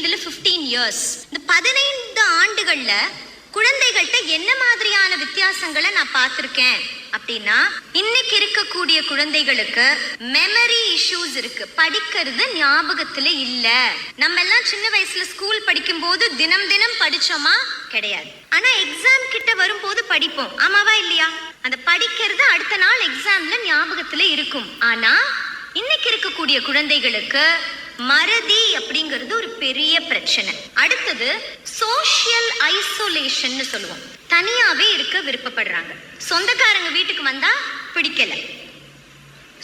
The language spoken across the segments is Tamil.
15 years. இந்த 15 ஆண்டுகள்ல குழந்தைகள்கிட்ட என்ன மாதிரியான வித்தியாசங்களை நான் பார்த்திருக்கேன் அப்படின்னா, இன்னைக்கு இருக்கக்கூடிய குழந்தைகளுக்கு மெமரி இஷ்யூஸ் இருக்கு. படிக்கிறது ஞாபகத்துல இல்ல. நம்ம எல்லாம் சின்ன வயசுல ஸ்கூல் படிக்கும் போது தினம் தினம் படிச்சோமா? கிடையாது. ஆனா எக்ஸாம் கிட்ட வரும்போது படிப்போம். ஆமாவா இல்லையா? அந்த படிக்கிறது அடுத்த நாள் எக்ஸாம்ல ஞாபகத்துல இருக்கும். ஆனா இன்னைக்கு இருக்கக்கூடிய குழந்தைகளுக்கு மறதி அப்படிங்கிறது ஒரு பெரிய பிரச்சனை. அடுத்தது சோஷியல் ஐசோலேஷன் சொல்லுவோம். தனியாவே இருக்க விருப்பப்படுறாங்க. சொந்தக்காரங்க வீட்டுக்கு வந்தா பிடிக்கல.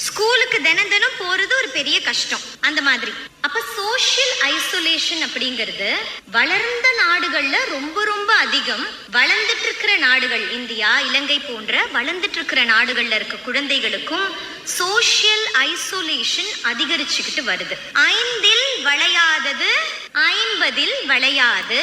ஸ்கூலுக்கு தினம் தினம் போறது ஒரு பெரிய கஷ்டம். அந்த மாதிரி. அப்ப சோஷியல் ஐசோலேஷன் அப்படிங்கிறது வளர்ந்த நாடுகள்ல ரொம்ப ரொம்ப அதிகம். வளர்ந்துட்டு இருக்கிற நாடுகள், இந்தியா, இலங்கை போன்ற வளர்ந்துட்டு இருக்கிற நாடுகள்ல இருக்க குழந்தைகளுக்கும் சோஷியல் ஐசோலேஷன் அதிகரிச்சுக்கிட்டு வருது. 5இல் வளையாதது 50இல் வளையாது.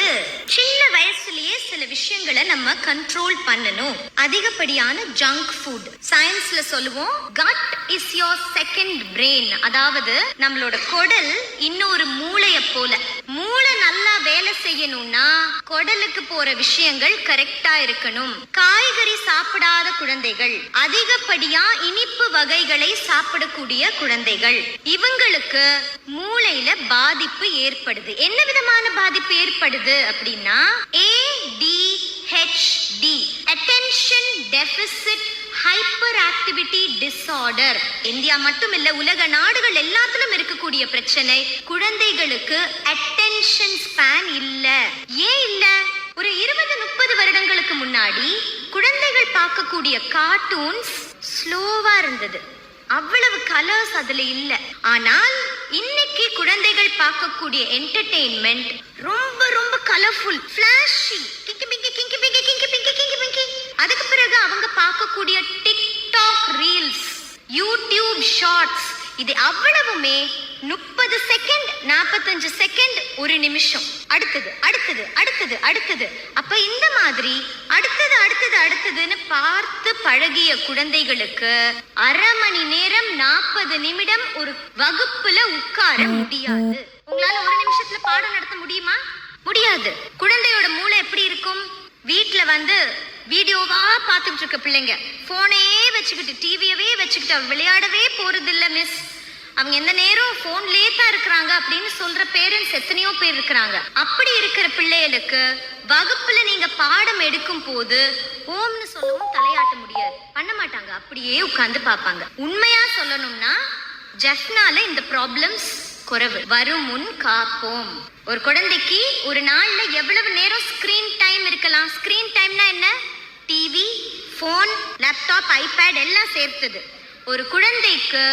சின்ன வயசுலயே சில விஷயங்களை நம்ம கண்ட்ரோல் பண்ணணும். அதிகப்படியான ஜங்க் ஃபுட், சயின்ஸ்ல சொல்லுவோம் cut is your second brain. அதாவது நம்மளோட குடல் இன்னொரு மூளைய போல. மூளை நல்லா வேலை செய்யணும்னா குடலுக்கு போற விஷயங்கள் கரெக்டா இருக்கணும். காய்கறி சாப்பிடாத குழந்தைகள், அதிகப்படியா இனிப்பு வகைகளை சாப்பிடக்கூடிய குழந்தைகள், இவங்களுக்கு மூளையில பாதிப்பு ஏற்படுது. என்ன விதமான பாதிப்பு ஏற்படுது அப்படின்னா ADHD, attention deficit hyperactivity disorder. India மட்டும் இல்ல, உலக நாடுகள் எல்லாத்திலும் இருக்கக்கூடிய பிரச்சனை. குழந்தைகளுக்கு attention span இல்ல. ஏன் இல்ல? ஒரு 20-30 வருடங்களுக்கு முன்னாடி குழந்தைகள் பார்க்கக்கூடிய கார்ட்டூன்ஸ் ஸ்லோவா இருந்தது. அவ்வளவு கலர்ஸ் அதுல இல்ல. ஆனால் இன்னைக்கு குழந்தைகள் பார்க்கக்கூடிய என்டர்டெயின்மெண்ட் ரொம்ப ரொம்ப கலர்ஃபுல், ஃபிளாஷி, கிங்கி பிங்கி கிங்கி பிங்கி கிங்கி பிங்கி கிங்கி பிங்கி. அதுக்கு பிறகு அவங்க பார்க்கக்கூடிய டிக்டாக் ரீல்ஸ், யூடியூப் ஷார்ட்ஸ், இது அவ்வளவுமே 30 செகண்ட், 45 செகண்ட், ஒரு நிமிஷம். அடுத்தது அடுத்தது அடுத்தது அடுத்தது. அப்ப இந்த மாதிரி அடுத்தது அடுத்தது அடுத்ததுன்னு பார்த்து பழகிய குழந்தைகளுக்கு அரை மணி நேரம் 40 நிமிடம் ஒரு வகுப்புல உட்கார முடியாது. உங்களால ஒரு நிமிஷத்துல பாடம் நடத்த முடியுமா? முடியாது. குழந்தையோட மூளை எப்படி இருக்கும்? வீட்டுல வந்து வீடியோவா பார்த்துட்டு இருக்க பிள்ளைங்க, போனே வச்சுக்கிட்டு, டிவியவே வச்சுக்கிட்டு விளையாடவே போறது இல்ல மிஸ், அவங்க எந்த நேரம் போன்லயே தான் இருக்கிறாங்க அப்படின்னு சொல்ற பேரண்ட்ஸ் எத்தனையோ பேர் இருக்கிறாங்க. அப்படி இருக்கிற பிள்ளைகளுக்கு வகுப்புல நீங்க பாடம் எடுக்கும் போது ஓம்னு சொல்லவும் தலையாட்ட முடியாது, பண்ண மாட்டாங்க, அப்படியே உட்கார்ந்து பார்ப்பாங்க. உண்மையா சொல்லணும்னா ஜெஃப்னால இந்த ப்ராப்ளம்ஸ் குறைவு. வரும் முன் காப்போம். ஒரு குழந்தைக்கு ஒரு நாள்ல எவ்வளவு நேரம் ஸ்கிரீன் டைம் இருக்கலாம்? ஸ்கிரீன் டைம்னா என்ன? டிவி, போன், லேப்டாப், ஐபேட் எல்லாம் சேர்த்தது. ஒரு குழந்தைக்கு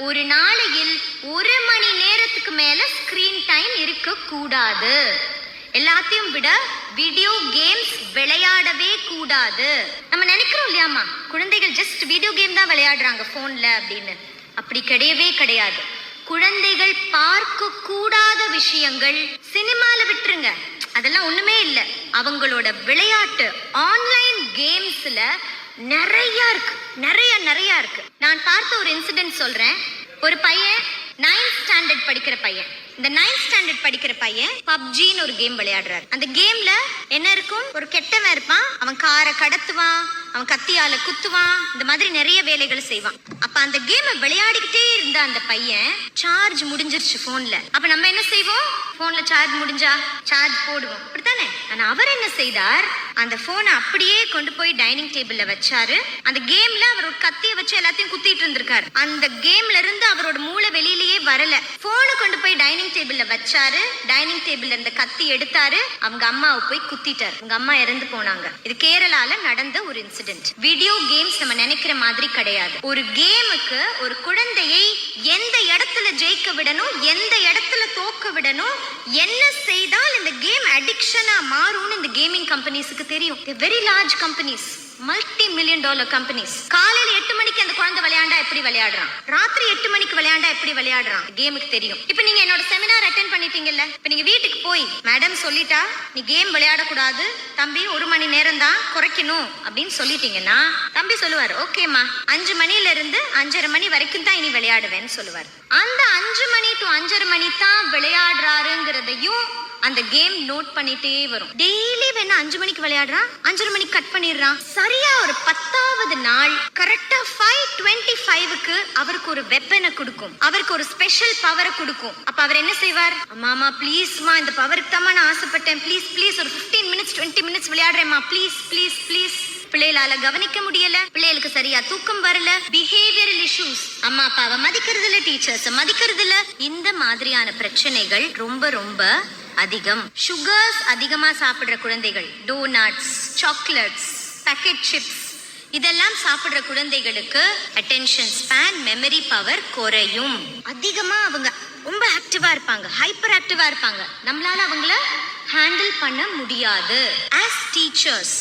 ஒரு நாளையில் 1 மணி நேரத்துக்கு மேல ஸ்கிரீன் டைம் இருக்க கூடாது. எல்லாத்தையும் விட வீடியோ கேம்ஸ் விளையாடவே கூடாது. நம்ம நினைக்கிறோம் இல்லையாமா, குழந்தைகள் ஜஸ்ட் வீடியோ கேம் தான் விளையாடுறாங்க போன்ல அப்படின்னு. அப்படி கிடையவே கிடையாது. குழந்தைகள் பார்க்க கூடாத விஷயங்கள் சினிமால விட்டுருங்க, அதெல்லாம் ஒண்ணுமே இல்ல. அவங்களோட விளையாட்டு ஆன்லைன் கேம்ஸ்ல நிறைய இருக்கு, நிறைய இருக்கு. நான் பார்த்த ஒரு இன்சிடென்ட் சொல்றேன். ஒரு பையன் 9th ஸ்டாண்டர்ட் படிக்கிற பையன். இந்த 9th ஸ்டாண்டர்ட் படிக்கிற பையன் பப்ஜின்னு ஒரு கேம் விளையாடுறாரு. அந்த கேம்ல என்ன இருக்கும்? ஒரு கெட்டவன் இருப்பான், அவன் காரை கடத்துவான், அவன் கத்தியால குத்துவான், இந்த மாதிரி நிறைய வேலைகள் செய்வான். அப்ப அந்த கேமை விளையாடிக்கிட்டே இருந்த அந்த பையன் சார்ஜ் முடிஞ்சிருச்சு போன்ல. அப்ப நம்ம என்ன செய்வோம்? போன்ல சார்ஜ் முடிஞ்சா சார்ஜ் போடுவோம், அப்படித்தானே? ஆனா அவர் என்ன செய்தார்? அந்த போனை அப்படியே கொண்டு போய் டைனிங் டேபிள்ல வச்சாரு. அந்த கேம்ல அவர் ஒரு கத்திய வச்சு எல்லாத்தையும் குத்திட்டு இருந்திருக்காரு. அந்த கேம்ல இருந்து அவரோட மூளை வெளியிலேயே வரல. போனை கொண்டு போய் டைனிங் டேபிள்ல வச்சாரு. டைனிங் டேபிள்ல இருந்த கத்தி எடுத்தாரு. அவங்க அம்மாவை போய் குத்திட்டாரு. அவங்க அம்மா இறந்து போனாங்க. இது கேரளால நடந்த ஒரு இன்சிடென்ட். வீடியோ கேம்ஸ் நம்ம நினைக்கிற மாதிரி கிடையாது. ஒரு கேமுக்கு ஒரு குழந்தையை எந்த இடத்துல ஜெயிக்க விடணும், எந்த இடத்துல தோக்க விடணும், என்ன செய்தால் இந்த கேம் அடிக்ஷனா மாறும்னு இந்த கேமிங் கம்பெனிஸ்க்கு தெரியும். Very large companies, multi-million dollar companies. காலையில 8 மணிக்கு அந்த குழந்தை விளையாண்டா எப்படி விளையாடுறான், ராத்திரி 8 மணிக்கு விளையாண்டா எப்படி விளையாடுறான், கேமுக்கு தெரியும். இப்ப நீங்க என்னோட செமினார் அட்டென்ட் பண்ணிட்டீங்கல்ல, இப்ப நீங்க வீட்டுக்கு போய் மேடம் சொல்லிட்டா நீ கேம் விளையாடக்கூடாது தம்பி, 1 மணி நேரம் தான் குறைக்கணும் அப்படின்னு சொல்லிட்டீங்கன்னா தம்பி சொல்லுவார், ஓகேமா 5 மணில இருந்து 5:30 மணி வரைக்கும் தான் இனி விளையாடுவேன்னு சொல்லுவார். அந்த 5 மணி to 5:30 மணி தான் விளையாடுறாருங்கிறதையும் அந்த கேம் நோட் பண்ணிட்டே வரும். டெய்லி வேணா 5 மணிக்கு விளையாடுறான், 5:30 மணிக்கு கட் பண்ணிடுறான். சரியா ஒரு 10வது நாள் கரெக்டா 5:25க்கு அவருக்கு ஒரு வெப்பனை கொடுக்கும், அவருக்கு ஒரு ஸ்பெஷல் பவரை கொடுக்கும். அப்ப அவர் என்ன செய்வார்? அம்மா ப்ளீஸ்மா, இந்த பவருக்கு தான் நான் ஆசைப்பட்டேன், ப்ளீஸ் ப்ளீஸ் ஒரு 15 மினிட்ஸ் 20 மினிட்ஸ் விளையாடுறேம்மா, ப்ளீஸ் ப்ளீஸ் ப்ளீஸ். பிள்ளைகளால கவனிக்க முடியல, பிள்ளைகளுக்கு சரியா தூக்கம் வரல, பிஹேவியரல் இஷ்யூஸ், அம்மா அப்பாவை மதிக்கிறது இல்ல, டீச்சர்ஸ் மதிக்கிறது இல்ல. இந்த மாதிரியான பிரச்சனைகள் ரொம்ப ரொம்ப அதிகம். சுகர்ஸ் அதிகமா சாப்பிடுற குழந்தைகள், டோனட்ஸ், சாக்லேட்ஸ், பேக்கெட் சிப்ஸ் இதெல்லாம் சாப்பிடுற குழந்தைகளுக்கு அட்டென்ஷன் ஸ்பேன், மெமரி பவர் குறையும். அதிகமா அவங்க ரொம்ப ஆக்டிவா இருப்பாங்க, ஹைப்பர் ஆக்டிவா இருப்பாங்க. நம்மளால அவங்கள ஹேண்டில் பண்ண முடியாது. ஆஸ் டீச்சர்ஸ்,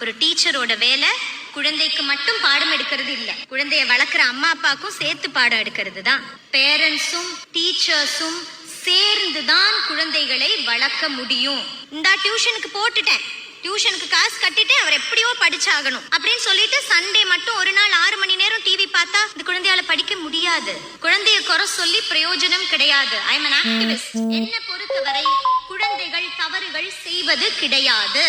ஒரு டீச்சரோட வேலை குழந்தைக்கு மட்டும் பாடம் எடுக்கிறது இல்ல, குழந்தைய வளர்க்குற அம்மா அப்பாக்கும் சேர்த்து பாடம் எடுக்கிறது தான். பேரண்ட்ஸும் டீச்சர்ஸும் சேர்ந்துதான் குழந்தைகளை வளர்க்க முடியும். இந்த டியூஷனுக்கு போட்டுட்டேன், டியூஷனுக்கு காசு கட்டிட்டு அவர் எப்படியோ படிச்சாகணும் அப்படின்னு சொல்லிட்டு சண்டே மட்டும் ஒரு நாள் 6 மணி நேரம் டிவி பார்த்தா இந்த குழந்தையால படிக்க முடியாது. குழந்தைய குறை சொல்லி பிரயோஜனம் கிடையாது. ஐ அம் an activist. என்ன பொறுத்தவரை குழந்தைகள் தவறுகள் செய்வது கிடையாது.